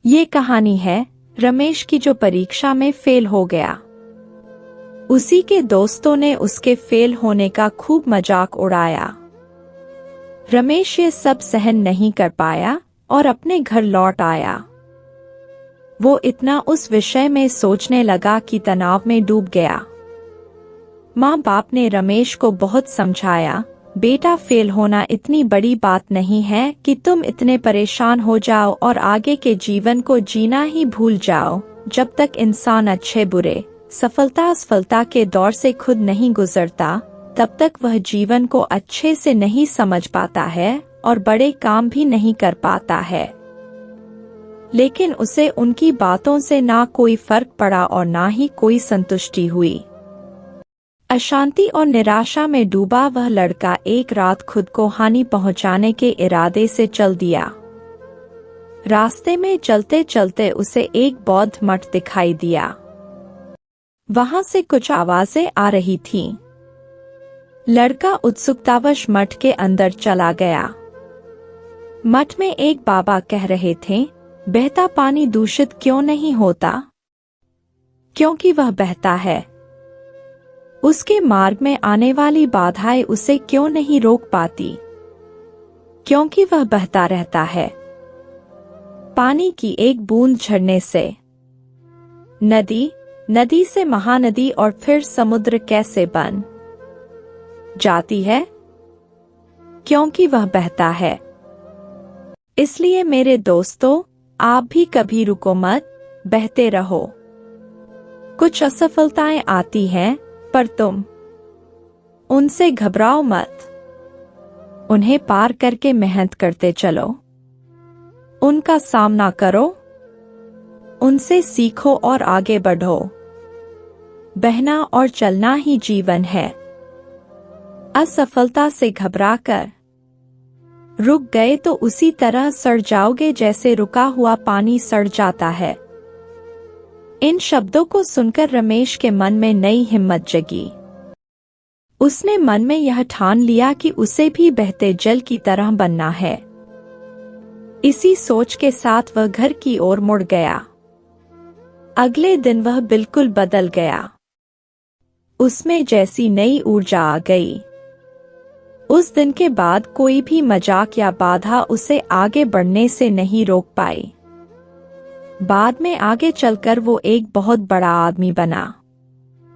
ये कहानी है रमेश की जो परीक्षा में फेल हो गया। उसी के दोस्तों ने उसके फेल होने का खूब मजाक उड़ाया। रमेश ये सब सहन नहीं कर पाया और अपने घर लौट आया। वो इतना उस विषय में सोचने लगा कि तनाव में डूब गया। माँ बाप ने रमेश को बहुत समझाया, बेटा फेल होना इतनी बड़ी बात नहीं है कि तुम इतने परेशान हो जाओ और आगे के जीवन को जीना ही भूल जाओ। जब तक इंसान अच्छे बुरे सफलता असफलता के दौर से खुद नहीं गुजरता, तब तक वह जीवन को अच्छे से नहीं समझ पाता है और बड़े काम भी नहीं कर पाता है। लेकिन उसे उनकी बातों से ना कोई फर्क पड़ा और ना ही कोई संतुष्टि हुई। अशांति और निराशा में डूबा वह लड़का एक रात खुद को हानि पहुंचाने के इरादे से चल दिया। रास्ते में चलते चलते उसे एक बौद्ध मठ दिखाई दिया। वहां से कुछ आवाजें आ रही थीं। लड़का उत्सुकतावश मठ के अंदर चला गया। मठ में एक बाबा कह रहे थे, बहता पानी दूषित क्यों नहीं होता? क्योंकि वह बहता है। उसके मार्ग में आने वाली बाधाएं उसे क्यों नहीं रोक पाती? क्योंकि वह बहता रहता है। पानी की एक बूंद झरने से नदी, नदी से महानदी और फिर समुद्र कैसे बन जाती है? क्योंकि वह बहता है। इसलिए मेरे दोस्तों, आप भी कभी रुको मत, बहते रहो। कुछ असफलताएं आती हैं, पर तुम उनसे घबराओ मत। उन्हें पार करके मेहनत करते चलो। उनका सामना करो, उनसे सीखो और आगे बढ़ो। बहना और चलना ही जीवन है। असफलता से घबराकर रुक गए तो उसी तरह सड़ जाओगे जैसे रुका हुआ पानी सड़ जाता है। इन शब्दों को सुनकर रमेश के मन में नई हिम्मत जगी। उसने मन में यह ठान लिया कि उसे भी बहते जल की तरह बनना है। इसी सोच के साथ वह घर की ओर मुड़ गया। अगले दिन वह बिल्कुल बदल गया। उसमें जैसी नई ऊर्जा आ गई। उस दिन के बाद कोई भी मजाक या बाधा उसे आगे बढ़ने से नहीं रोक पाई। बाद में आगे चलकर वो एक बहुत बड़ा आदमी बना।